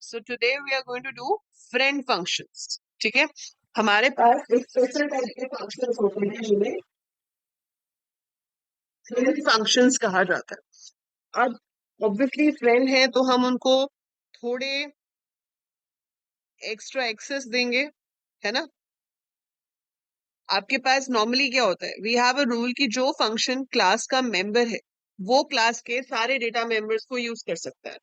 So today we are going to do friend functions. ठीक है, हमारे पास एक स्पेशल टाइप के फंक्शंस होते हैं जिन्हें फ्रेंड फंक्शंस कहा जाता है। अब ऑब्वियसली फ्रेंड है तो हम उनको थोड़े एक्स्ट्रा एक्सेस देंगे, है ना। आपके पास नॉर्मली क्या होता है, वी हैव अ रूल कि जो फंक्शन क्लास का मेंबर है वो क्लास के सारे डेटा मेंबर्स को यूज कर सकता है,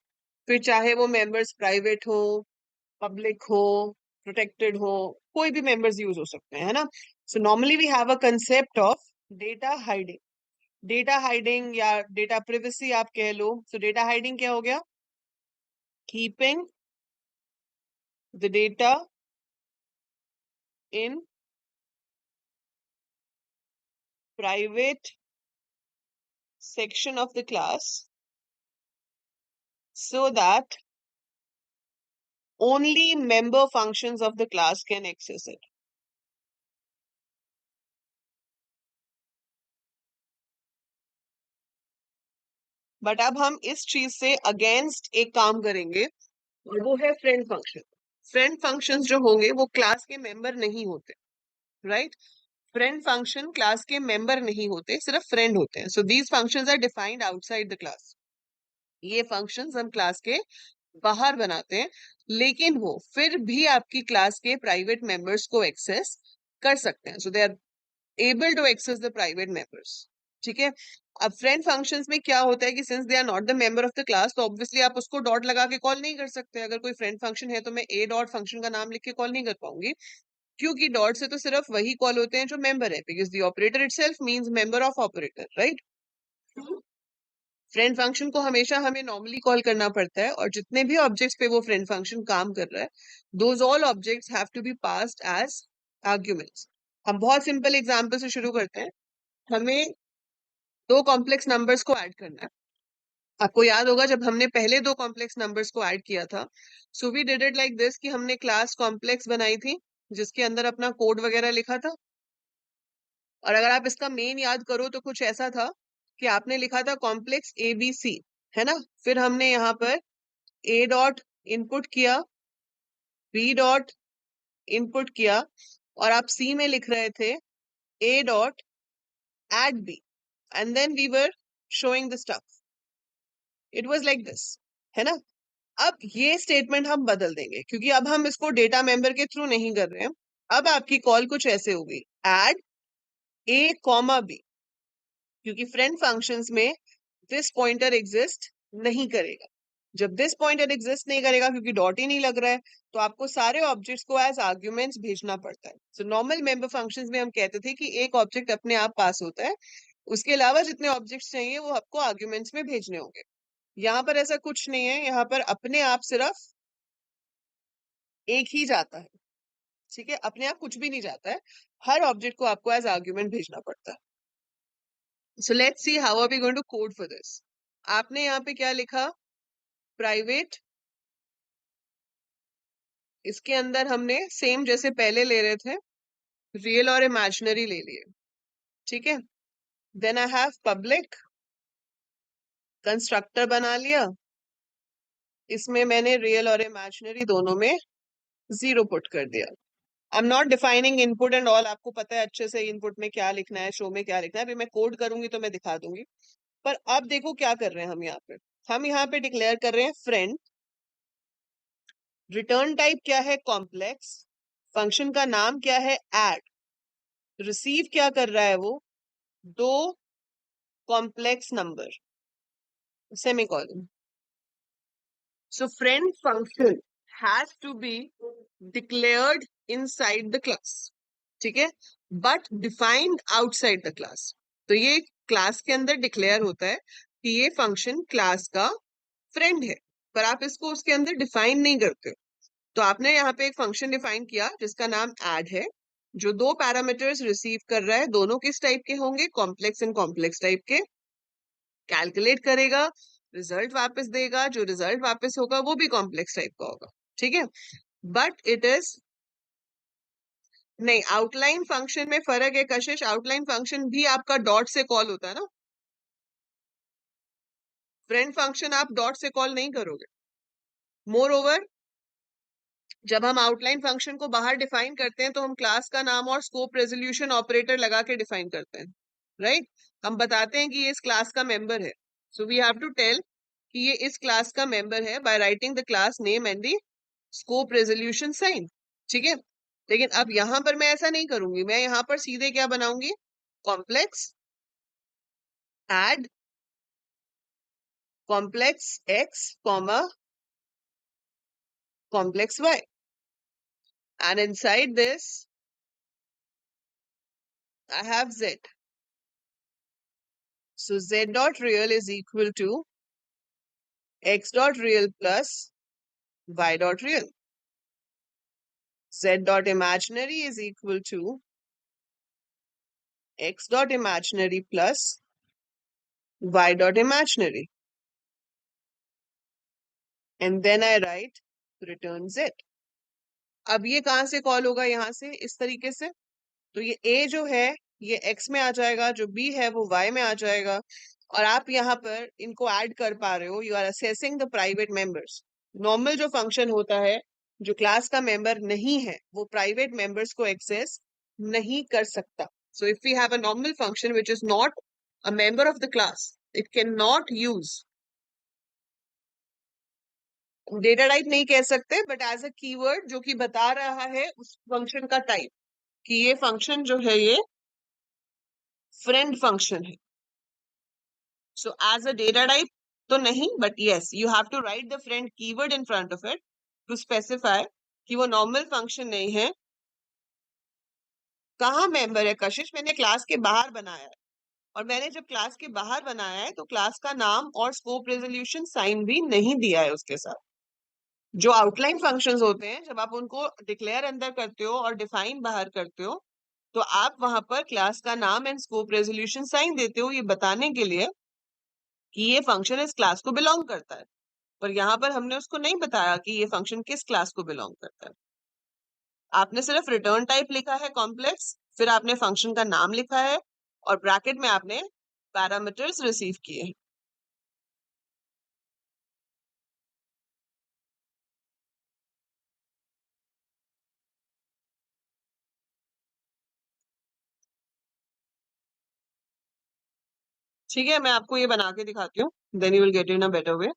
फिर चाहे वो मेंबर्स प्राइवेट हो, पब्लिक हो, प्रोटेक्टेड हो, कोई भी मेंबर्स यूज हो सकते हैं, है ना। So normally we have a concept of data hiding. Data hiding या डेटा प्रिवेसी आप कह लो। सो डेटा हाइडिंग क्या हो गया, keeping the data in private section of the class so that only member functions of the class can access it. But अब हम इस चीज से अगेंस्ट एक काम करेंगे और वो है फ्रेंड फंक्शन। फ्रेंड फंक्शंस जो होंगे वो क्लास के मेंबर नहीं होते, राइट। फ्रेंड फंक्शन क्लास के मेंबर नहीं होते, सिर्फ फ्रेंड होते हैं। So these functions are defined outside the class. ये फंक्शंस हम क्लास के बाहर बनाते हैं, लेकिन वो फिर भी आपकी क्लास के प्राइवेट मेंबर्स को एक्सेस कर सकते हैं। So they are able to access the private members, ठीक है। अब फ्रेंड फंक्शंस में क्या होता है कि since they are not the member of the class, तो ऑब्वियसली आप उसको डॉट लगा के कॉल नहीं कर सकते। अगर कोई फ्रेंड फंक्शन है तो मैं ए डॉट फंक्शन का नाम लिख के कॉल नहीं कर पाऊंगी, क्योंकि डॉट से तो सिर्फ वही कॉल होते हैं जो मेंबर है, because the operator itself means member of operator, right. Friend function को हमेशा हमें नॉर्मली कॉल करना पड़ता है, और जितने भी ऑब्जेक्ट्स पे वो फ्रेंड फंक्शन काम कर रहा है, those all objects have to be passed as arguments. हम बहुत सिंपल एग्जांपल से शुरू करते हैं। हमें दो कॉम्प्लेक्स नंबर्स को ऐड करना है। आपको याद होगा जब हमने पहले दो कॉम्प्लेक्स नंबर्स को ऐड किया था, so we did it like this कि हमने क्लास कॉम्प्लेक्स बनाई थी जिसके अंदर अपना कोड वगैरह लिखा था। और अगर आप इसका मेन याद करो तो कुछ ऐसा था कि आपने लिखा था कॉम्प्लेक्स ABC, है ना। फिर हमने यहाँ पर A डॉट इनपुट किया, B डॉट इनपुट किया, और आप C में लिख रहे थे A dot add B, and then we were showing the stuff. It was like this, है ना। अब ये स्टेटमेंट हम बदल देंगे क्योंकि अब हम इसको डेटा मेंबर के थ्रू नहीं कर रहे हैं। अब आपकी कॉल कुछ ऐसे होगी, एड A कॉमा B, क्योंकि फ्रेंड फंक्शंस में दिस पॉइंटर एग्जिस्ट नहीं करेगा। जब दिस पॉइंटर एग्जिस्ट नहीं करेगा क्योंकि डॉट ही नहीं लग रहा है, तो आपको सारे ऑब्जेक्ट्स को एज आर्ग्यूमेंट्स भेजना पड़ता है। सो नॉर्मल मेंबर फंक्शंस में हम कहते थे कि एक ऑब्जेक्ट अपने आप पास होता है, उसके अलावा जितने ऑब्जेक्ट्स चाहिए वो आपको आर्ग्यूमेंट्स में भेजने होंगे। यहाँ पर ऐसा कुछ नहीं है, यहाँ पर अपने आप सिर्फ एक ही जाता है, ठीक है। अपने आप कुछ भी नहीं जाता है, हर ऑब्जेक्ट को आपको एज आर्ग्यूमेंट भेजना पड़ता है। So let's see how are we going to code for this. आपने यहाँ पे क्या लिखा, प्राइवेट, इसके अंदर हमने सेम जैसे पहले ले रहे थे रियल और इमेजिनरी ले लिए, ठीक है। Then I have public, constructor बना लिया, इसमें मैंने रियल और इमेजिनरी दोनों में 0 पुट कर दिया। I am not defining input and all, आपको पता है अच्छे से इनपुट में क्या लिखना है, शो में क्या लिखना है। अभी मैं कोड करूंगी तो मैं दिखा दूंगी। पर अब देखो क्या कर रहे हैं हम यहाँ पे। हम यहाँ पे डिक्लेयर कर रहे हैं फ्रेंड, रिटर्न टाइप क्या है, कॉम्प्लेक्स, फंक्शन का नाम क्या है, ऐड, रिसीव क्या कर रहा है वो, दो complex number, semicolon. So friend function has to be declared inside the class, ठीक है, but defined outside the class. तो ये क्लास के अंदर डिक्लेयर होता है कि ये फंक्शन क्लास का फ्रेंड है, पर आप इसको उसके अंदर डिफाइन नहीं करते। तो आपने यहाँ पे एक फंक्शन डिफाइन किया जिसका नाम ऐड है, जो दो पैरामीटर्स रिसीव कर रहा है, दोनों किस टाइप के होंगे, कॉम्प्लेक्स एंड कॉम्प्लेक्स टाइप के। कैलकुलेट करेगा, रिजल्ट वापस देगा, जो रिजल्ट वापस होगा वो भी कॉम्प्लेक्स टाइप का होगा, ठीक है। बट इट इज नहीं, आउटलाइन फंक्शन में फर्क है कशिश। आउटलाइन फंक्शन भी आपका डॉट से कॉल होता है ना, फ्रेंड फंक्शन आप डॉट से कॉल नहीं करोगे। मोर ओवर जब हम आउटलाइन फंक्शन को बाहर डिफाइन करते हैं तो हम क्लास का नाम और स्कोप रेजोल्यूशन ऑपरेटर लगा के डिफाइन करते हैं, राइट? हम बताते हैं कि ये इस क्लास का मेंबर है, so we have to tell कि ये इस क्लास का मेंबर है by writing the class name and the scope resolution sign, ठीक है? लेकिन अब यहां पर मैं ऐसा नहीं करूंगी, मैं यहां पर सीधे क्या बनाऊंगी, complex add complex x comma complex y, and inside this I have z. So z dot real is equal to x dot real plus y dot real. Z dot imaginary is equal to x dot imaginary plus y dot imaginary. And then I write return z. अब ये कहां से call होगा, यहां से, इस तरीके से। तो ये a जो है ये x में आ जाएगा, जो b है वो y में आ जाएगा, और आप यहाँ पर इनको ऐड कर पा रहे हो। You are assessing the private members. Normal जो फंक्शन होता है जो क्लास का मेंबर नहीं है वो प्राइवेट मेंबर्स को एक्सेस नहीं कर सकता। So if we have a normal function which is not a member of the class, it can not use, data type नहीं कह सकते, बट एज अ कीवर्ड जो कि बता रहा है उस फंक्शन का टाइप, कि ये फंक्शन जो है ये फ्रेंड फंक्शन है। So as a data type तो नहीं, but yes, you have to write the friend keyword in front of it to specify कि वो normal function नहीं है। कहाँ मेंबर है कशिश, मैंने क्लास के बाहर बनाया है, और मैंने जब क्लास के बाहर बनाया है तो क्लास का नाम और स्कोप रेजोल्यूशन साइन भी नहीं दिया है उसके साथ। जो आउटलाइन फंक्शंस होते हैं जब आप उनको डिक्लेयर अंदर करते हो और डिफाइन बाहर करते हो तो आप वहां पर क्लास का नाम एंड स्कोप रेजोल्यूशन साइन देते हो, ये बताने के लिए कि ये फंक्शन इस क्लास को बिलोंग करता है। पर यहाँ पर हमने उसको नहीं बताया कि ये फंक्शन किस क्लास को बिलोंग करता है। आपने सिर्फ रिटर्न टाइप लिखा है कॉम्प्लेक्स, फिर आपने फंक्शन का नाम लिखा है और ब्रैकेट में आपने पैरामीटर्स रिसीव किए हैं। ठीक है, मैं आपको ये बना के दिखाती हूँ, then you will get in a better way.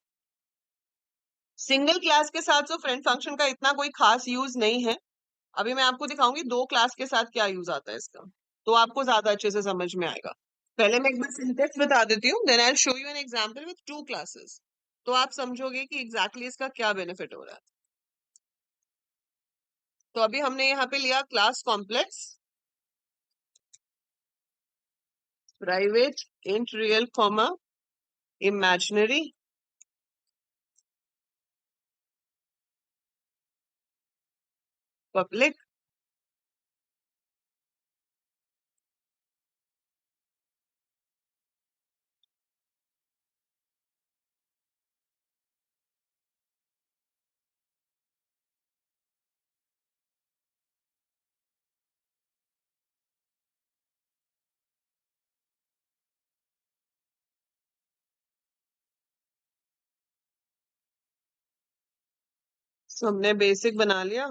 Single class के साथ जो फ्रेंड फंक्शन का इतना कोई खास यूज नहीं है। अभी मैं आपको दिखाऊंगी दो क्लास के साथ क्या यूज आता है इसका, तो आपको ज्यादा अच्छे से समझ में आएगा। पहले मैं एक बार सिंटेक्स बता देती हूँ, then I will show you an example with two classes, तो आप समझोगे कि एग्जैक्टली इसका क्या बेनिफिट हो रहा है। तो अभी हमने यहाँ पे लिया class complex, private int real comma imaginary, public, हमने बेसिक बना लिया।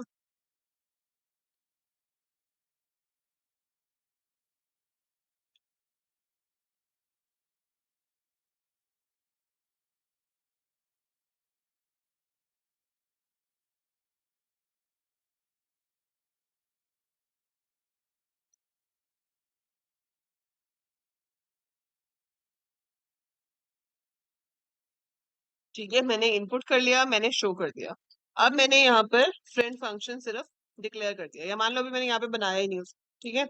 ठीक है, मैंने इनपुट कर लिया, मैंने शो कर दिया। अब मैंने यहाँ पर फ्रेंड फंक्शन सिर्फ डिक्लेयर कर दिया, या मान लो अभी मैंने यहाँ पे बनाया ही नहीं ठीक है,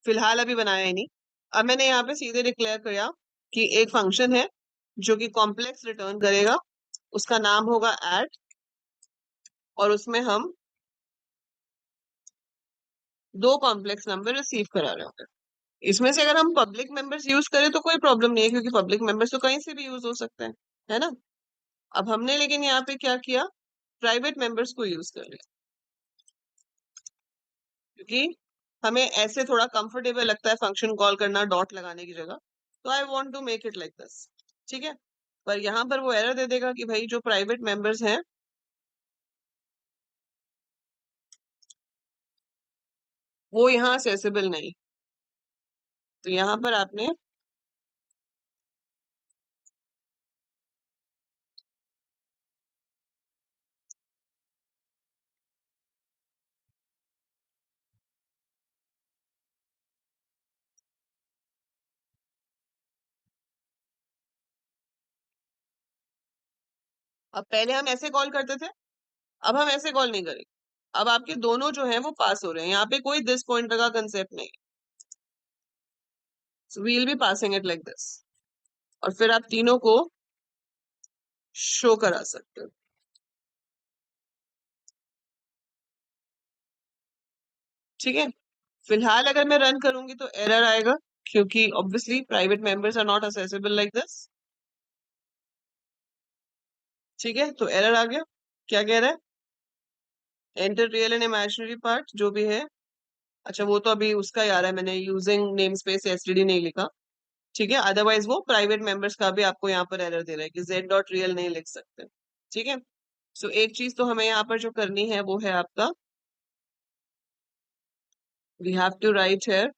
फिलहाल अभी बनाया ही नहीं। अब मैंने यहाँ पे सीधे डिक्लेयर किया कि एक फंक्शन है जो कि कॉम्प्लेक्स रिटर्न करेगा, उसका नाम होगा ऐड, और उसमें हम दो कॉम्प्लेक्स नंबर रिसीव करा रहे होंगे। इसमें से अगर हम पब्लिक मेंबर्स यूज करें तो कोई प्रॉब्लम नहीं है, क्योंकि पब्लिक मेंबर्स तो कहीं से भी यूज हो सकते हैं, है ना। अब हमने लेकिन यहाँ पे क्या किया, प्राइवेट मेंबर्स को यूज कर लिया, क्योंकि हमें ऐसे थोड़ा कंफर्टेबल लगता है फंक्शन कॉल करना डॉट लगाने की जगह, तो I want to make it like this, ठीक है। पर यहाँ पर वो एरर दे देगा कि भाई जो प्राइवेट मेंबर्स हैं वो यहाँ असेसेबल नहीं। तो यहाँ पर आपने अब पहले हम ऐसे कॉल करते थे, अब हम ऐसे कॉल नहीं करेंगे। अब आपके दोनों जो हैं वो पास हो रहे हैं, यहाँ पे कोई दिस पॉइंटर का कंसेप्ट नहीं। So we will be passing it like this, और फिर आप तीनों को शो करा सकते हो। ठीक है, फिलहाल अगर मैं रन करूंगी तो एरर आएगा, क्योंकि obviously private members are not accessible like this. ठीक है, तो एरर आ गया। क्या कह रहा है? Enter real and imaginary part जो भी है। अच्छा, वो तो अभी उसका ही आ रहा है, मैंने यूजिंग नेम स्पेस एसटीडी नहीं लिखा। ठीक है, अदरवाइज वो प्राइवेट मेंबर्स का भी आपको यहाँ पर एरर दे रहा है कि z डॉट रियल नहीं लिख सकते। ठीक है, सो एक चीज तो हमें यहाँ पर जो करनी है वो है आपका, we have to write here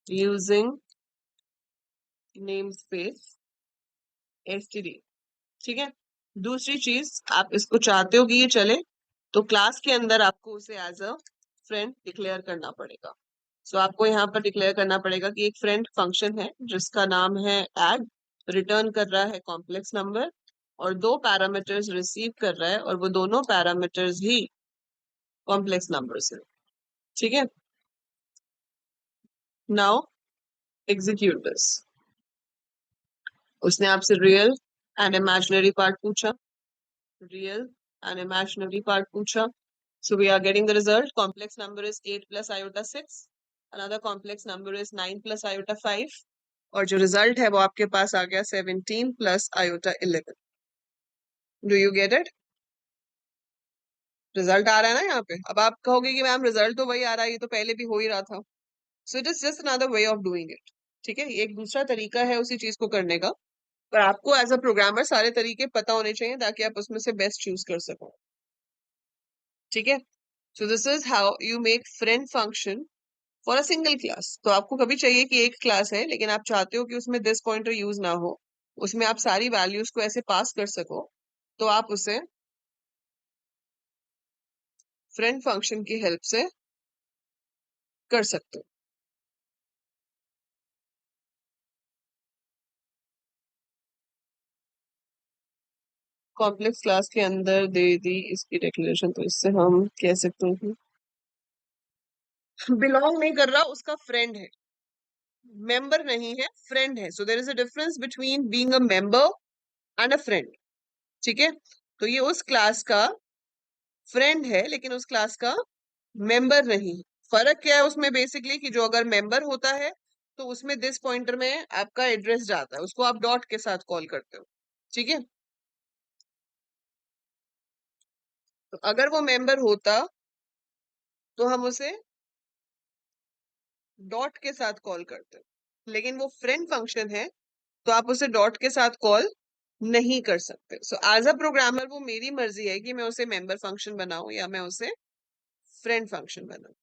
using namespace STD. ठीक है, दूसरी चीज, आप इसको चाहते हो कि ये चले, तो क्लास के अंदर आपको उसे एज अ फ्रेंड डिक्लेयर करना पड़ेगा। सो आपको यहाँ पर डिक्लेयर करना पड़ेगा कि एक फ्रेंड फंक्शन है जिसका नाम है ऐड, रिटर्न कर रहा है कॉम्प्लेक्स नंबर, और दो पैरामीटर्स रिसीव कर रहा है, और वो दोनों पैरामीटर्स ही कॉम्प्लेक्स नंबर्स है। ठीक है, नाउ एग्जीक्यूट दिस। उसने आपसे रियल एंड इमेजिनरी पार्ट पूछा, रियल एंड imaginary part पूछा. So we are getting the result. Complex number is 8 plus iota 6. Another complex number is 9 plus iota 5. और जो result है वो आपके पास आ गया 17 plus iota 11. Do you get it? Result आ रहा है ना यहाँ पे। अब आप कहोगे कि मैम रिजल्ट तो वही आ रहा है, ये तो पहले भी हो ही रहा था। So it is just another way of doing it. ठीक है, ये एक दूसरा तरीका है उसी चीज को करने का, पर आपको एज अ प्रोग्रामर सारे तरीके पता होने चाहिए ताकि आप उसमें से बेस्ट चूज कर सको। ठीक है, so this is how you make friend function for a single class. तो आपको कभी चाहिए कि एक क्लास है लेकिन आप चाहते हो कि उसमें दिस पॉइंटर यूज ना हो, उसमें आप सारी वैल्यूज को ऐसे पास कर सको, तो आप उसे फ्रेंड फंक्शन की हेल्प से कर सकते हो। कॉम्प्लेक्स क्लास के अंदर दे दी इसकी डिक्लेरेशन, तो इससे हम कह सकते हैं कि बिलोंग नहीं कर रहा, उसका फ्रेंड है, मेंबर नहीं है, फ्रेंड है। So there is a difference between being a member and a friend. ठीक है, तो ये उस क्लास का फ्रेंड है लेकिन उस क्लास का मेंबर नहीं। फर्क क्या है उसमें बेसिकली, कि जो अगर मेंबर होता है तो उसमें दिस पॉइंटर में आपका एड्रेस जाता है, उसको आप डॉट के साथ कॉल करते हो। ठीक है, तो अगर वो मेंबर होता तो हम उसे डॉट के साथ कॉल करते हो, लेकिन वो फ्रेंड फंक्शन है तो आप उसे डॉट के साथ कॉल नहीं कर सकते। सो एज अ प्रोग्रामर वो मेरी मर्जी है कि मैं उसे मेंबर फंक्शन बनाऊं या मैं उसे फ्रेंड फंक्शन बनाऊं।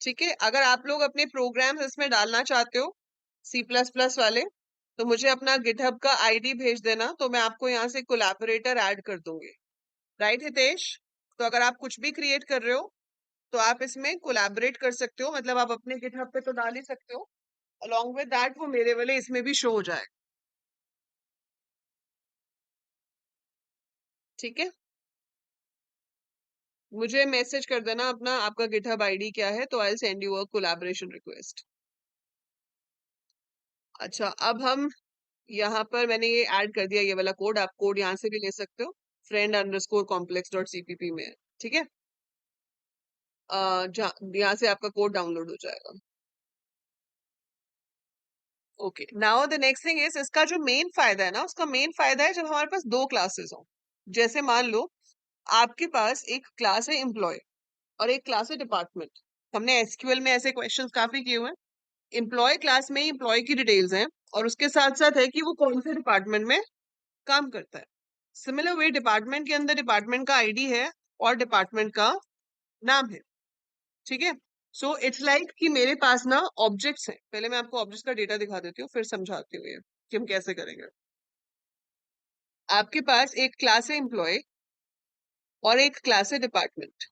ठीक है, अगर आप लोग अपने प्रोग्राम्स इसमें डालना चाहते हो C++ वाले, तो मुझे अपना गिटहब का आईडी भेज देना, तो मैं आपको यहाँ से कोलैबोरेटर ऐड कर दूंगी। राइट हितेश? तो अगर आप कुछ भी क्रिएट कर रहे हो तो आप इसमें कोलैबोरेट कर सकते हो, मतलब आप अपने गिटहब पे तो डाल ही सकते हो, अलॉन्ग विद दैट वो मेरे वाले इसमें भी शो हो जाए। ठीक है, मुझे मैसेज कर देना अपना, आपका गिटहब आईडी क्या है, तो I send you a collaboration request. अच्छा, अब हम यहाँ पर मैंने ये ऐड कर दिया, ये वाला कोड, आप कोड यहाँ से भी ले सकते हो, friend underscore complex dot cpp में है। ठीक है, यहाँ से आपका कोड डाउनलोड हो जाएगा। Okay, now the next thing is, इसका जो मेन फायदा है ना, उसका मेन फायदा है जब हमारे पास दो क्लासेस हो। जैसे मान लो आपके पास एक क्लास है एम्प्लॉय और एक क्लास है डिपार्टमेंट। हमने एसक्यूएल में ऐसे क्वेश्चंस काफी किए हुए हैं। एम्प्लॉय क्लास में एम्प्लॉय की डिटेल्स हैं और उसके साथ साथ है कि वो कौन से डिपार्टमेंट में काम करता है। सिमिलर वे डिपार्टमेंट के अंदर डिपार्टमेंट का आईडी है और डिपार्टमेंट का नाम है, ठीक है। सो इट्स लाइक कि मेरे पास ना ऑब्जेक्ट्स हैं। पहले मैं आपको ऑब्जेक्ट्स का डेटा दिखा देती हूँ, फिर समझाती हूँ ये कि हम कैसे करेंगे। आपके पास एक क्लास है एम्प्लॉय और एक क्लास है डिपार्टमेंट,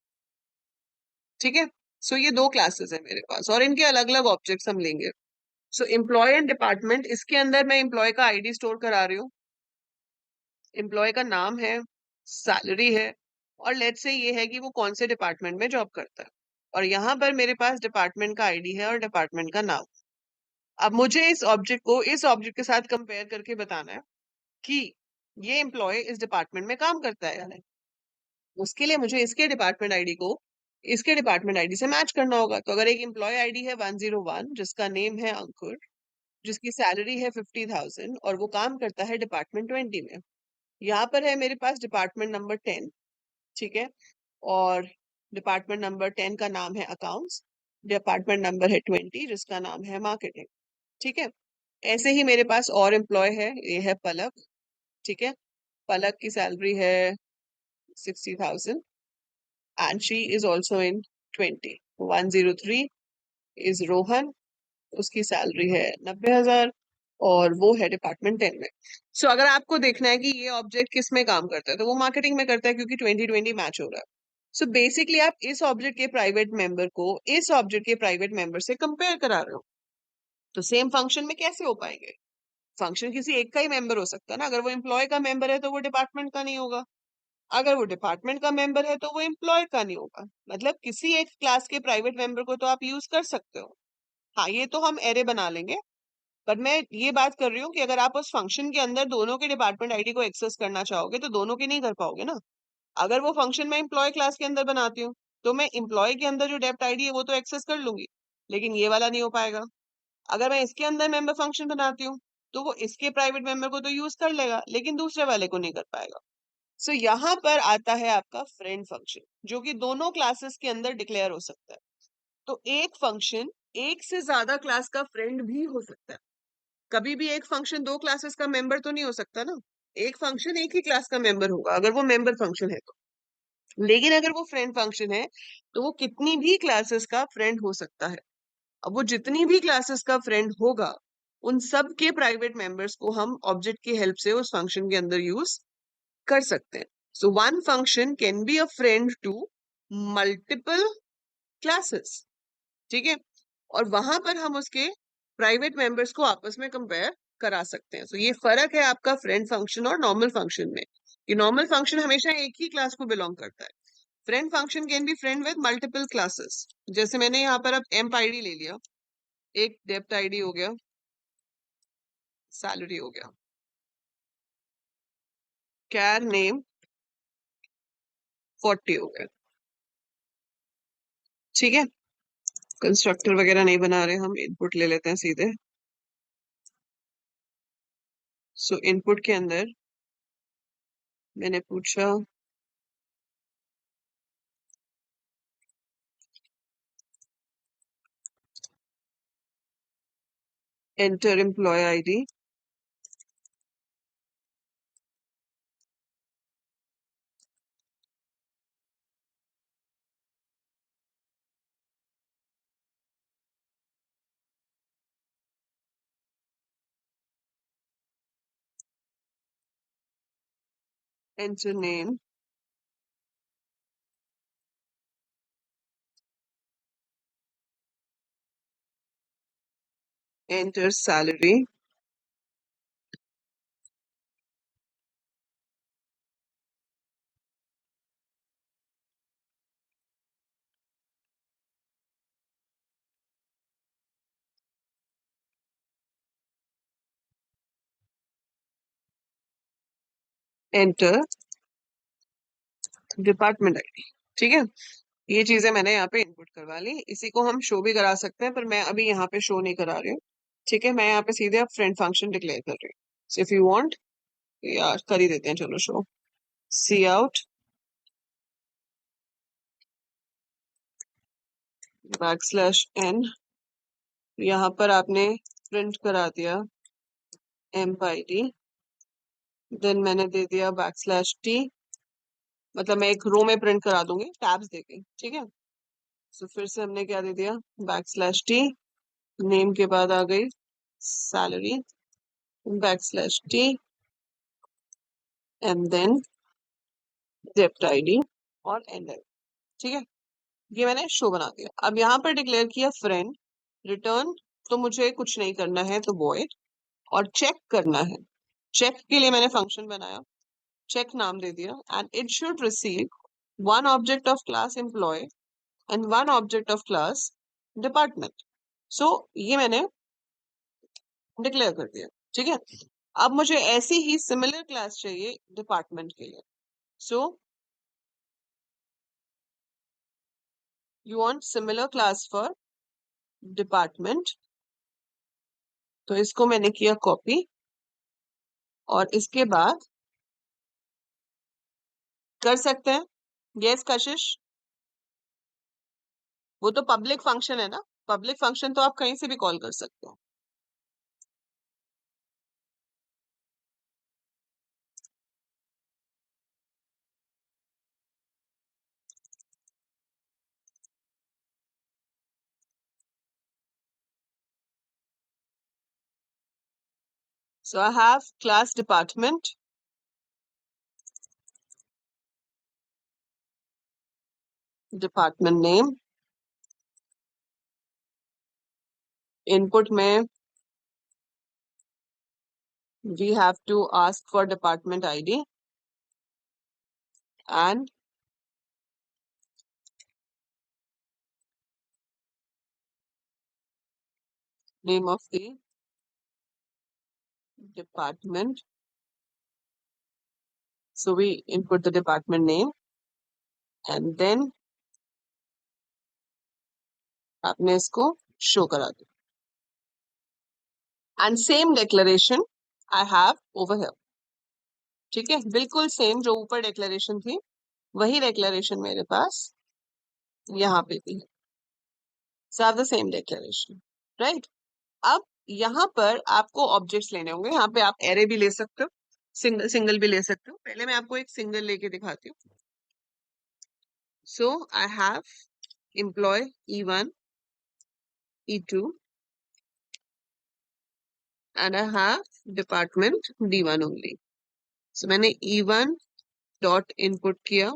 ठीक है। सो ये दो क्लासेस है मेरे पास और इनके अलग अलग ऑब्जेक्ट्स हम लेंगे। सो एम्प्लॉय एंड डिपार्टमेंट, इसके अंदर मैं एम्प्लॉय का आईडी स्टोर करा रही हूँ। एम्प्लॉय का नाम है, सैलरी है, और लेट्स से ये है कि वो कौन से डिपार्टमेंट में जॉब करता है। और यहाँ पर मेरे पास डिपार्टमेंट का आईडी है और डिपार्टमेंट का नाम। अब मुझे इस ऑब्जेक्ट को इस ऑब्जेक्ट के साथ कंपेयर करके बताना है कि ये एम्प्लॉय इस डिपार्टमेंट में काम करता है या नहीं। उसके लिए मुझे इसके डिपार्टमेंट आईडी को इसके डिपार्टमेंट आईडी से मैच करना होगा। तो अगर एक एम्प्लॉय आईडी है 101, जिसका नेम है अंकुर, जिसकी सैलरी है 50,000 और वो काम करता है डिपार्टमेंट 20 में। यहाँ पर है मेरे पास डिपार्टमेंट नंबर 10, ठीक है। और डिपार्टमेंट नंबर 10 का नाम है अकाउंट्स, डिपार्टमेंट नंबर है 20 जिसका नाम है मार्केटिंग, ठीक है। ऐसे ही मेरे पास और एम्प्लॉय है, ये है पलक, ठीक है। पलक की सैलरी है 60,000 and she is also in 20। 103 is Rohan, उसकी सैलरी है 90,000 और वो है डिपार्टमेंट 10 में। सो अगर आपको देखना है कि ये ऑब्जेक्ट किस में काम करता है, तो वो मार्केटिंग में करता है क्योंकि 2020 मैच हो रहा है। सो बेसिकली आप इस ऑब्जेक्ट के प्राइवेट मेंबर को इस ऑब्जेक्ट के प्राइवेट मेंबर से कंपेयर करा रहे हो। तो सेम फंक्शन में कैसे हो पाएंगे? फंक्शन किसी एक का ही मेंबर हो सकता है ना। अगर वो एम्प्लॉय का मेंबर है तो वो डिपार्टमेंट का नहीं होगा, अगर वो डिपार्टमेंट का मेंबर है तो वो एम्प्लॉय का नहीं होगा। मतलब किसी एक क्लास के प्राइवेट मेंबर को तो आप यूज कर सकते हो। हाँ, ये तो हम एरे बना लेंगे, पर मैं ये बात कर रही हूँ कि अगर आप उस फंक्शन के अंदर दोनों के डिपार्टमेंट आईडी को एक्सेस करना चाहोगे तो दोनों के नहीं कर पाओगे ना। अगर वो फंक्शन मैं एम्प्लॉय क्लास के अंदर बनाती हूँ तो मैं एम्प्लॉय के अंदर जो डेप्ट आईडी है वो तो एक्सेस कर लूंगी, लेकिन ये वाला नहीं हो पाएगा। अगर मैं इसके अंदर मेंबर फंक्शन बनाती हूँ तो वो इसके प्राइवेट मेंबर को तो यूज कर लेगा, लेकिन दूसरे वाले को नहीं कर पाएगा। सो यहाँ पर आता है आपका फ्रेंड फंक्शन, जो कि दोनों क्लासेस के अंदर डिक्लेयर हो सकता है। तो एक फंक्शन एक से ज्यादा क्लास का फ्रेंड भी हो सकता है। कभी भी एक फंक्शन दो क्लासेस का मेंबर तो नहीं हो सकता ना। एक फंक्शन एक ही क्लास का मेंबर होगा अगर वो मेंबर फंक्शन है तो। लेकिन अगर वो फ्रेंड फंक्शन है तो वो कितनी भी क्लासेस का फ्रेंड हो सकता है। अब वो जितनी भी क्लासेस का फ्रेंड होगा उन सब के प्राइवेट मेंबर्स को हम ऑब्जेक्ट की हेल्प से उस फंक्शन के अंदर यूज कर सकते हैं। So one function can be a friend to multiple classes, ठीक है। और वहां पर हम उसके प्राइवेट मेंबर्स को आपस में कंपेयर करा सकते हैं। तो ये फर्क है आपका फ्रेंड फंक्शन और नॉर्मल फंक्शन में, कि नॉर्मल फंक्शन हमेशा एक ही क्लास को बिलोंग करता है। Friend function can be friend with multiple classes. जैसे मैंने यहाँ पर अब एम्प आईडी ले लिया, एक डेप्ट आईडी हो गया, सैलरी हो गया, कैर नेम 40 हो गया, ठीक है। कंस्ट्रक्टर वगैरह नहीं बना रहे, हम इनपुट ले लेते हैं सीधे। सो इनपुट के अंदर मैंने पूछा enter employee ID, enter name, enter salary, enter department ID, ठीक है। ये चीजें मैंने यहाँ पे इनपुट करवा ली। इसी को हम शो भी करा सकते हैं, पर मैं अभी यहाँ पे शो नहीं करा रही हूँ, ठीक है। मैं यहाँ पे सीधे अब फ्रेंड फंक्शन डिक्लेयर कर रही हूँ। इफ यू वांट, यार कर ही देते हैं, चलो शो सी आउट बैकस्लैश n। यहाँ पर आपने प्रिंट करा दिया एम्प आईडी, देन मैंने दे दिया बैकस्लैश t, मतलब मैं एक रो में प्रिंट करा दूंगी टैब्स देके, ठीक है। तो फिर से हमने क्या दे दिया, \t, नेम के बाद आ गई salary, \t and then dept ID और एंडर। ठीक है, ये मैंने शो बना दिया। अब यहाँ पर डिक्लेयर किया फ्रेंड, रिटर्न तो मुझे कुछ नहीं करना है, तो वॉइड, और चेक करना है। चेक के लिए मैंने फंक्शन बनाया, चेक नाम दे दिया, and it should receive one object of class employee and one object of class department. So ये मैंने डिक्लेयर कर दिया। ठीक है, अब मुझे ऐसी ही सिमिलर क्लास चाहिए डिपार्टमेंट के लिए। So you want similar class for department, तो इसको मैंने किया कॉपी, और इसके बाद कर सकते हैं। यस कशिश, वो तो पब्लिक फंक्शन है ना, पब्लिक फंक्शन तो आप कहीं से भी कॉल कर सकते हो। So I have class department, department name, input में we have to ask for department ID and name of the department. So we input the department name and then आपने इसको शो करा दिया, and same declaration I have over here. ठीक है, बिल्कुल same जो ऊपर डिक्लेरेशन थी वही डिक्लेरेशन मेरे पास यहाँ पे भी है। So I have the same declaration, right? अब यहाँ पर आपको ऑब्जेक्ट्स लेने होंगे। यहाँ पे आप एरे भी ले सकते हो, सिंगल सिंगल भी ले सकते हो। पहले मैं आपको एक सिंगल लेके दिखाती हूँ। So I have employee E1, E2 and I have department D1 only. So मैंने E1 डॉट इनपुट किया,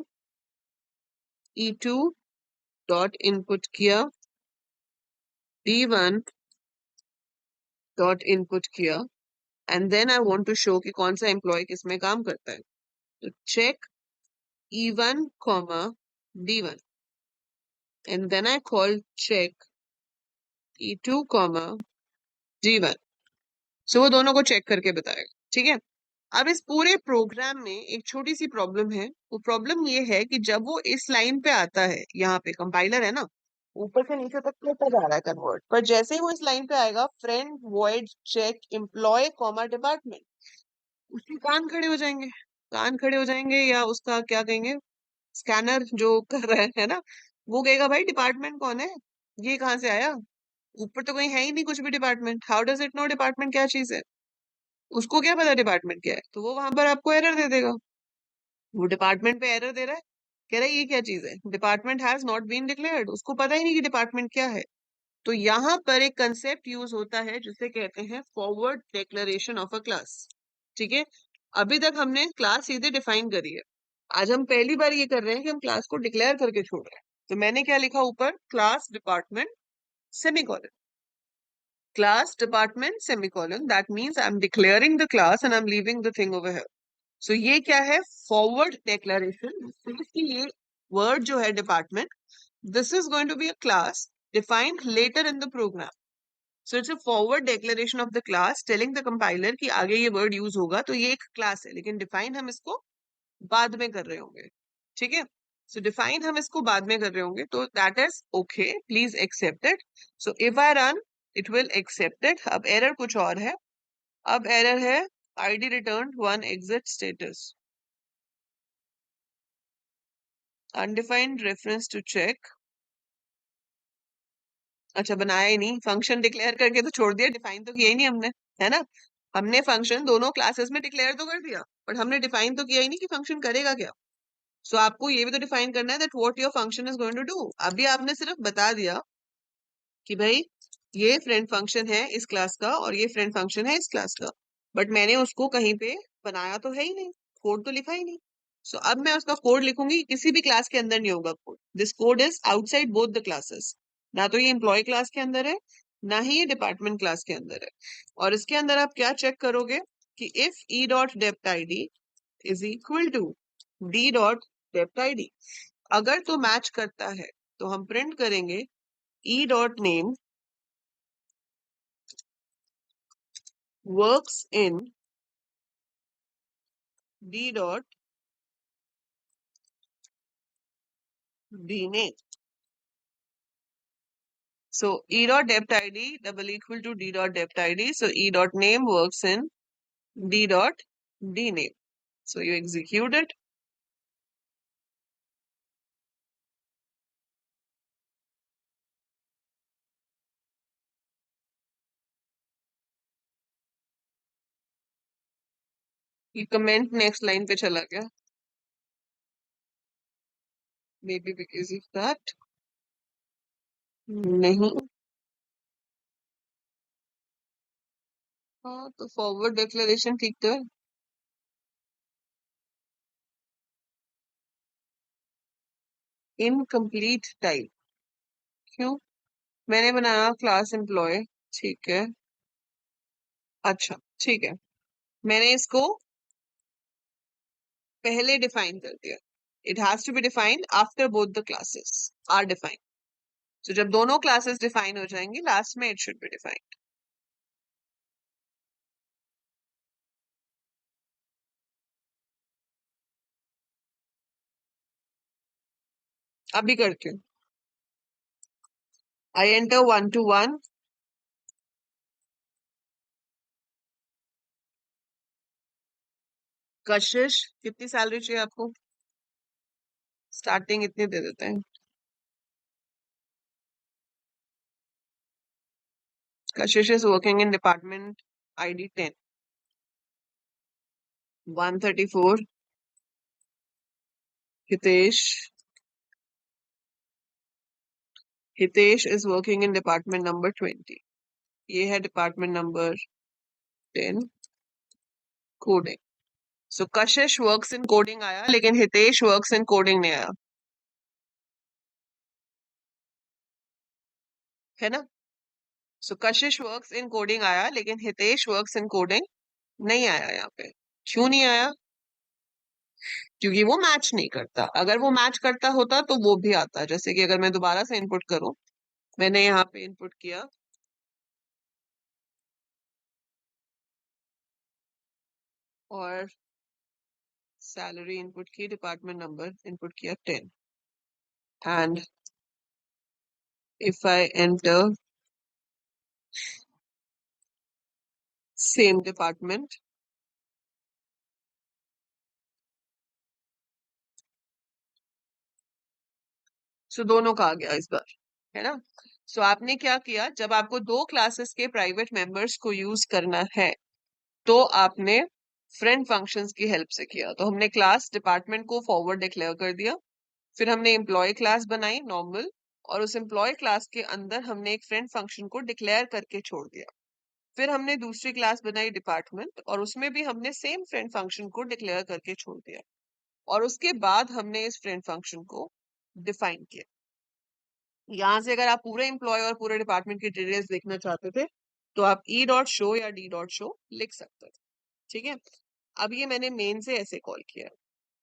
E2 डॉट इनपुट किया, D1 डॉट इनपुट किया, and then I want to show कि कौन सा एम्प्लॉय किसमें काम करता है। तो check E1, D1 and then I call check E2, D1। So वो दोनों को चेक करके बताएगा। ठीक है, अब इस पूरे प्रोग्राम में एक छोटी सी प्रॉब्लम है। वो प्रॉब्लम ये है कि जब वो इस लाइन पे आता है, यहाँ पे कंपाइलर है ना, ऊपर से नीचे तक करता जा रहा है कन्वर्ट, पर जैसे ही वो इस लाइन पे आएगा friend void check employee department, उसके कान खड़े हो जाएंगे। कान खड़े हो जाएंगे, या उसका क्या कहेंगे, स्कैनर जो कर रहा है ना, वो कहेगा भाई डिपार्टमेंट कौन है, ये कहाँ से आया, ऊपर तो कहीं है ही नहीं कुछ भी department, how does it know department क्या चीज है। उसको क्या पता डिपार्टमेंट क्या है, तो वो वहां पर आपको एरर दे देगा। वो डिपार्टमेंट पे एरर दे रहा है, कह रहा है ये क्या चीज है, department has not been declared, उसको पता ही नहीं कि डिपार्टमेंट क्या है। तो यहाँ पर एक कंसेप्ट यूज होता है जिसे कहते हैं forward declaration of a class. ठीक है, अभी तक हमने क्लास सीधे डिफाइन करी है, आज हम पहली बार ये कर रहे हैं कि हम क्लास को डिक्लेयर करके छोड़ रहे हैं। तो मैंने क्या लिखा ऊपर, class department semicolon, class department semicolon, that means I'm declaring the class and I'm leaving the thing over here. So ये क्या है, forward declaration, कि ये word जो है department, this is going to be a class defined later in the program. So it's a forward declaration of the class telling the compiler कि आगे ये word use होगा, तो ये एक class है, लेकिन define हम इसको बाद में कर रहे होंगे। ठीक है, so define हम इसको बाद में कर रहे होंगे, तो that is okay, please accept it. So if I run it will accept it। अब एरर कुछ और है, अब एरर है id returned 1 exit status, undefined reference to check। अच्छा, बनाया ही नहीं, फंक्शन डिक्लेयर करके तो छोड़ दिया, डिफाइन तो किया ही नहीं हमने, है ना। हमने फंक्शन दोनों क्लासेस में डिक्लेयर तो कर दिया, बट हमने डिफाइन तो किया ही नहीं कि फंक्शन करेगा क्या। सो आपको ये भी तो डिफाइन करना है that what your function is going to do. अभी आपने सिर्फ बता दिया कि भाई ये फ्रेंड फंक्शन है इस क्लास का और ये फ्रेंड फंक्शन है इस क्लास का, बट मैंने उसको कहीं पे बनाया तो है ही नहीं, कोड तो लिखा ही नहीं। सो अब मैं उसका कोड लिखूंगी, किसी भी क्लास के अंदर नहीं होगा code. This code is outside both the classes. ना तो ये एम्प्लॉय क्लास के अंदर है, ना ही ये डिपार्टमेंट क्लास के अंदर है। और इसके अंदर आप क्या चेक करोगे कि if E dot dept ID is equal to D dot dept ID, अगर तो मैच करता है तो हम प्रिंट करेंगे E dot name works in d dot dname. So e dot dept id double equal to d dot dept id. So e dot name works in d dot dname. So you execute it. ये comment next line पे चला गया, may be because of that. नहीं, हाँ तो forward declaration ठीक तो है। इनकम्प्लीट टाइप क्यों? मैंने बनाया क्लास एम्प्लॉय, ठीक है। अच्छा ठीक है, मैंने इसको पहले डिफाइन कर दिया। It has to be defined after both the classes are defined. So जब दोनों क्लासेस डिफाइन हो जाएंगी लास्ट में इट शुड बी डिफाइंड। अभी करती हूँ। I enter 1 to 1। कशिश कितनी सैलरी चाहिए आपको? स्टार्टिंग इतनी दे देते हैं। कशिश is working in department ID 10 134। Hitesh, Hitesh is working in department number 20। ये है department number 10 coding. So Kashish works in coding आया, लेकिन हितेश वर्क्स इन कोडिंग नहीं आया, है ना? सो कशिश वर्क्स इन कोडिंग आया, लेकिन हितेश वर्क्स इन कोडिंग नहीं आया यहाँ पे। क्यों नहीं आया? क्योंकि वो मैच नहीं करता। अगर वो मैच करता होता तो वो भी आता। जैसे कि अगर मैं दोबारा से इनपुट करूं, मैंने यहाँ पे इनपुट किया और सैलरी इनपुट की, डिपार्टमेंट नंबर इनपुट किया 10, and if I enter same department, so दोनों का आ गया इस बार, है ना? सो आपने क्या किया, जब आपको दो क्लासेस के प्राइवेट मेंबर्स को यूज करना है तो आपने फ्रेंड फंक्शंस की हेल्प से किया। तो हमने क्लास डिपार्टमेंट को फॉरवर्ड डिक्लेयर कर दिया, फिर हमने एम्प्लॉय क्लास बनाई नॉर्मल, और उस एम्प्लॉय क्लास के अंदर हमने एक फ्रेंड फंक्शन को डिक्लेयर करके छोड़ दिया। फिर हमने दूसरी क्लास बनाई डिपार्टमेंट, और उसमें भी हमने सेम फ्रेंड फंक्शन को डिक्लेयर करके छोड़ दिया, और उसके बाद हमने इस फ्रेंड फंक्शन को डिफाइन किया। यहां से अगर आप पूरे एम्प्लॉय और पूरे डिपार्टमेंट की डिटेल्स देखना चाहते थे तो आप ई डॉट शो या डी डॉट शो लिख सकते थे, ठीक है। अब ये मैंने मेन से ऐसे कॉल किया।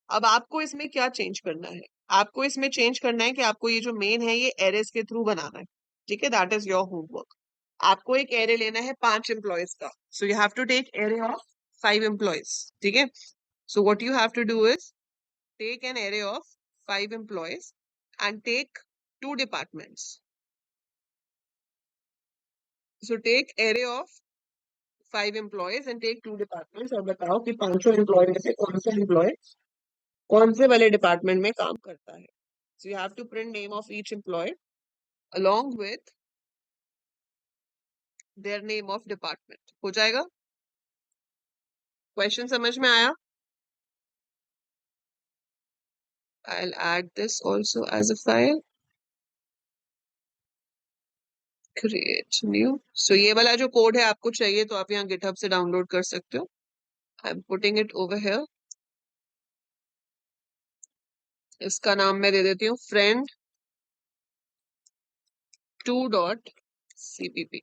अब आपको इसमें क्या चेंज करना है? आपको इसमें चेंज करना है कि आपको ये जो मेन है ये एरेस के थ्रू बनाना है, ठीक है। That is your homework. आपको एक एरे लेना है 5 एम्प्लॉयज का। So you have to take array of 5 employees, ठीक है। So what you have to do is take an array of 5 employees and take 2 departments. So take array of 5 employees and take 2 departments, और बताओ कि 500 employ में से कौन सा employ कौन से वाले डिपार्टमेंट में काम करता है। So you have to print name of each employee along with their name of department। हो जाएगा? क्वेश्चन समझ में आया? I'll add this also as a file. Create new. So ये वाला जो कोड है आपको चाहिए तो आप यहाँ GitHub से डाउनलोड कर सकते हो. I'm putting it over here. इसका नाम मैं दे देती हूँ friend2.cpp.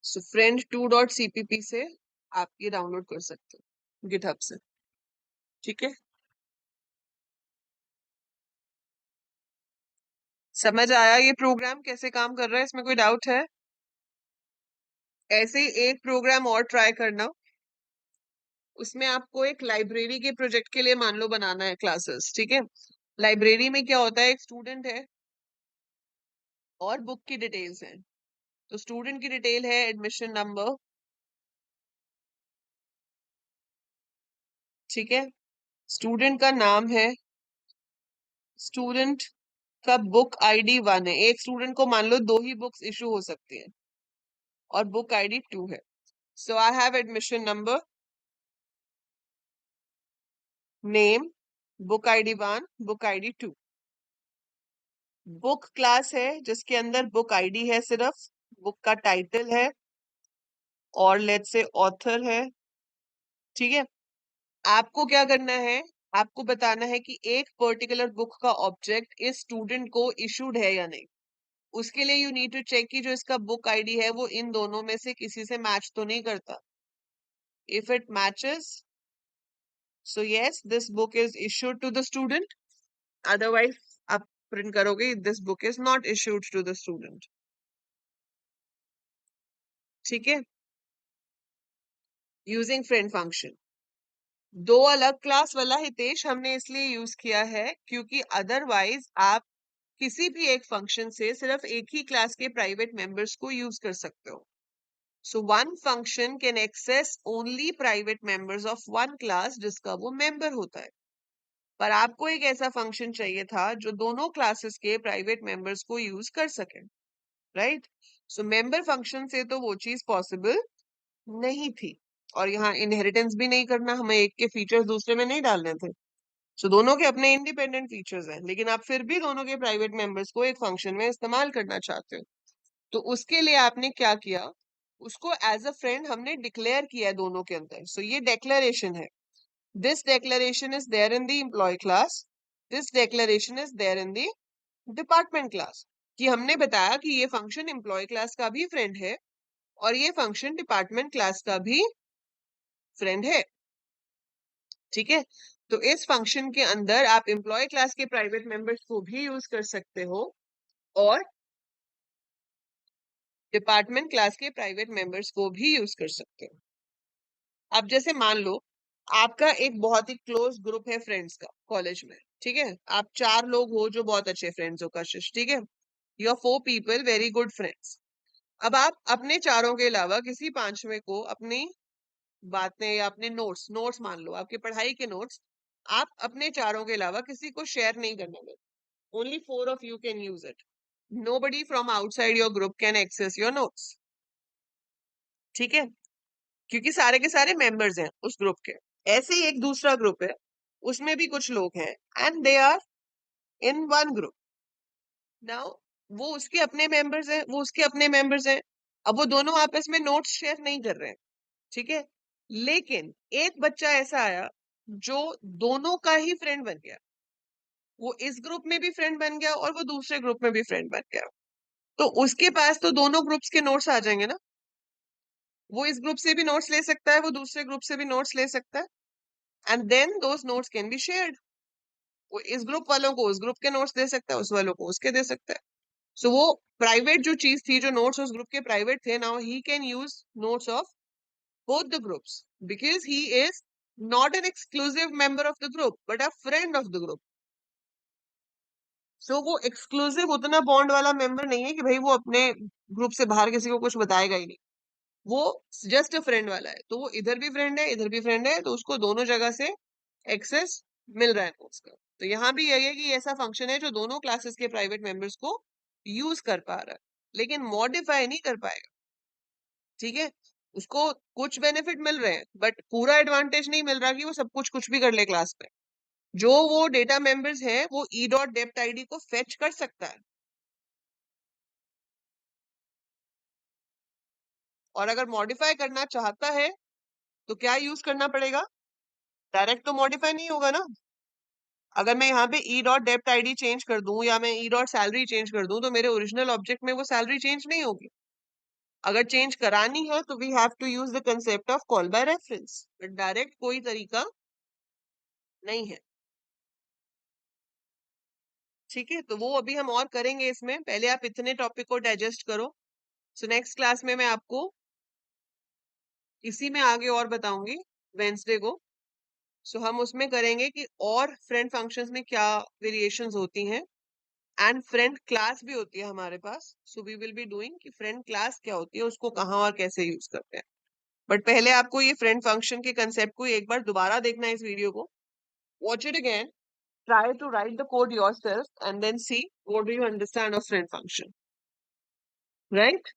So friend2.cpp से आप ये डाउनलोड कर सकते हो GitHub से. ठीक है, समझ आया ये प्रोग्राम कैसे काम कर रहा है? इसमें कोई डाउट है? ऐसे ही एक प्रोग्राम और ट्राई करना. उसमें आपको एक लाइब्रेरी के प्रोजेक्ट के लिए मान लो बनाना है क्लासेस. ठीक है, लाइब्रेरी में क्या होता है, एक स्टूडेंट है और बुक की डिटेल्स हैं. तो स्टूडेंट की डिटेल है एडमिशन नंबर. ठीक है, स्टूडेंट का नाम है, स्टूडेंट का बुक आईडी 1 है. एक स्टूडेंट को मान लो 2 ही बुक्स इशू हो सकती हैं और बुक आईडी 2 है. So I have admission number, name, book ID 1, book ID 2. Book class है जिसके अंदर बुक आईडी है, सिर्फ बुक का टाइटल है और लेट्स से ऑथर है. ठीक है, आपको क्या करना है, आपको बताना है कि एक पर्टिकुलर बुक का ऑब्जेक्ट इस स्टूडेंट को इशूड है या नहीं. उसके लिए यू नीड टू चेक कि जो इसका बुक आईडी है वो इन दोनों में से किसी से मैच तो नहीं करता. If it matches, so yes this book is issued to the student. Otherwise आप प्रिंट करोगे this book is not issued to the student. ठीक है, यूजिंग फ्रेंड फंक्शन. 2 अलग क्लास वाला हितेश हमने इसलिए यूज किया है क्योंकि अदरवाइज आप किसी भी एक फंक्शन से सिर्फ एक ही क्लास के प्राइवेट मेंबर्स को यूज कर सकते हो. So one function can access only private members of one class जिसका वो मेंबर होता है. पर आपको एक ऐसा फंक्शन चाहिए था जो दोनों क्लासेस के प्राइवेट मेंबर्स को यूज कर सके, राइट? सो मेंबर फंक्शन से तो वो चीज पॉसिबल नहीं थी. और यहाँ इनहेरिटेंस भी नहीं करना, हमें एक के फीचर्स दूसरे में नहीं डालने थे. सो दोनों के अपने इंडिपेंडेंट फीचर्स हैं, लेकिन आप फिर भी दोनों के प्राइवेट मेंबर्स को एक फंक्शन में इस्तेमाल करना चाहते हो. तो उसके लिए आपने क्या किया, उसको एज अ फ्रेंड हमने डिक्लेयर किया है दोनों के अंदर. सो ये डेक्लेरेशन है. This declaration is there in the employee class, this declaration is there in the department class. कि हमने बताया कि ये फंक्शन एम्प्लॉय क्लास का भी फ्रेंड है और ये फंक्शन डिपार्टमेंट क्लास का भी फ्रेंड है. ठीक है, तो इस फंक्शन के अंदर आप एम्प्लॉय क्लास के प्राइवेट मेंबर्स को भी यूज कर सकते हो और डिपार्टमेंट क्लास के प्राइवेट मेंबर्स को भी यूज कर सकते हो. अब जैसे मान लो आपका एक बहुत ही क्लोज ग्रुप है फ्रेंड्स का कॉलेज में. ठीक है, आप 4 लोग हो जो बहुत अच्छे फ्रेंड्स हो कशिश. ठीक है, you are 4 people very good friends. अब आप अपने चारों के अलावा किसी पांचवे को अपनी बातें या अपने नोट्स नोट्स मान लो आपके पढ़ाई के नोट्स, आप अपने चारों के अलावा किसी को शेयर नहीं करने देते. Only 4 of you can use it. Nobody from outside your group can access your notes. ठीक है, क्योंकि सारे के सारे मेंबर्स हैं उस ग्रुप के. ऐसे ही एक दूसरा ग्रुप है, उसमें भी कुछ लोग हैं and they are in one group. Now वो उसके अपने मेंबर्स हैं, वो उसके अपने मेंबर्स हैं. अब वो दोनों आपस में नोट्स शेयर नहीं कर रहे हैं. ठीक है, लेकिन एक बच्चा ऐसा आया जो दोनों का ही फ्रेंड बन गया. वो इस ग्रुप में भी फ्रेंड बन गया और वो दूसरे ग्रुप में भी फ्रेंड बन गया. तो उसके पास तो दोनों ग्रुप्स के नोट्स आ जाएंगे ना. वो इस ग्रुप से भी नोट्स ले सकता है, वो दूसरे ग्रुप से भी नोट्स ले सकता है. And then those notes can be shared. वो इस ग्रुप वालों को उस ग्रुप के नोट्स दे सकता है, उस वालों को उसके दे सकता है. सो वो प्राइवेट जो चीज थी, जो नोट्स उस ग्रुप के प्राइवेट थे, now he can use notes of both the groups because he is not an exclusive member of the group but a friend of the group. So वो exclusive उतना bond वाला member नहीं है कि भाई वो अपने ग्रुप से बाहर किसी को कुछ बताएगा ही नहीं. वो जस्ट अ फ्रेंड वाला है. तो वो इधर भी फ्रेंड है, इधर भी फ्रेंड है, तो उसको दोनों जगह से एक्सेस मिल रहा है नोट्स का. तो यहाँ भी यही है कि ऐसा फंक्शन है जो दोनों क्लासेस के प्राइवेट मेंबर्स को यूज कर पा रहा है लेकिन मॉडिफाई नहीं कर पाएगा. ठीक है, उसको कुछ बेनिफिट मिल रहे हैं बट पूरा एडवांटेज नहीं मिल रहा कि वो सब कुछ भी कर ले क्लास में। जो वो डेटा मेंबर्स है वो ई डॉट डेप्ट आईडी को फेच कर सकता है, और अगर मॉडिफाई करना चाहता है तो क्या यूज करना पड़ेगा? डायरेक्ट तो मॉडिफाई नहीं होगा ना। अगर मैं यहाँ पे ई डॉट डेप्ट आईडी चेंज कर दूं या मैं ई डॉट सैलरी चेंज कर दूं तो मेरे ओरिजिनल ऑब्जेक्ट में वो सैलरी चेंज नहीं होगी। अगर चेंज करानी है तो we have to use the concept of call by reference, but direct कोई तरीका नहीं है। ठीक है, तो वो अभी हम और करेंगे इसमें, पहले आप इतने टॉपिक को डाइजेस्ट करो। सो नेक्स्ट क्लास में मैं आपको इसी में आगे और बताऊंगी, वेंसडे को। सो हम उसमें करेंगे कि और फ्रेंड फंक्शंस में क्या वेरिएशंस होती हैं, एंड फ्रेंड क्लास भी होती है हमारे पास। So we will be doing कि फ्रेंड क्लास क्या होती है, उसको कहाँ और कैसे यूज करते हैं। बट पहले आपको ये फ्रेंड फंक्शन के कंसेप्ट को एक बार दोबारा देखना है, इस वीडियो को watch it again, try to write the code yourself and then see what do you understand of friend function, right?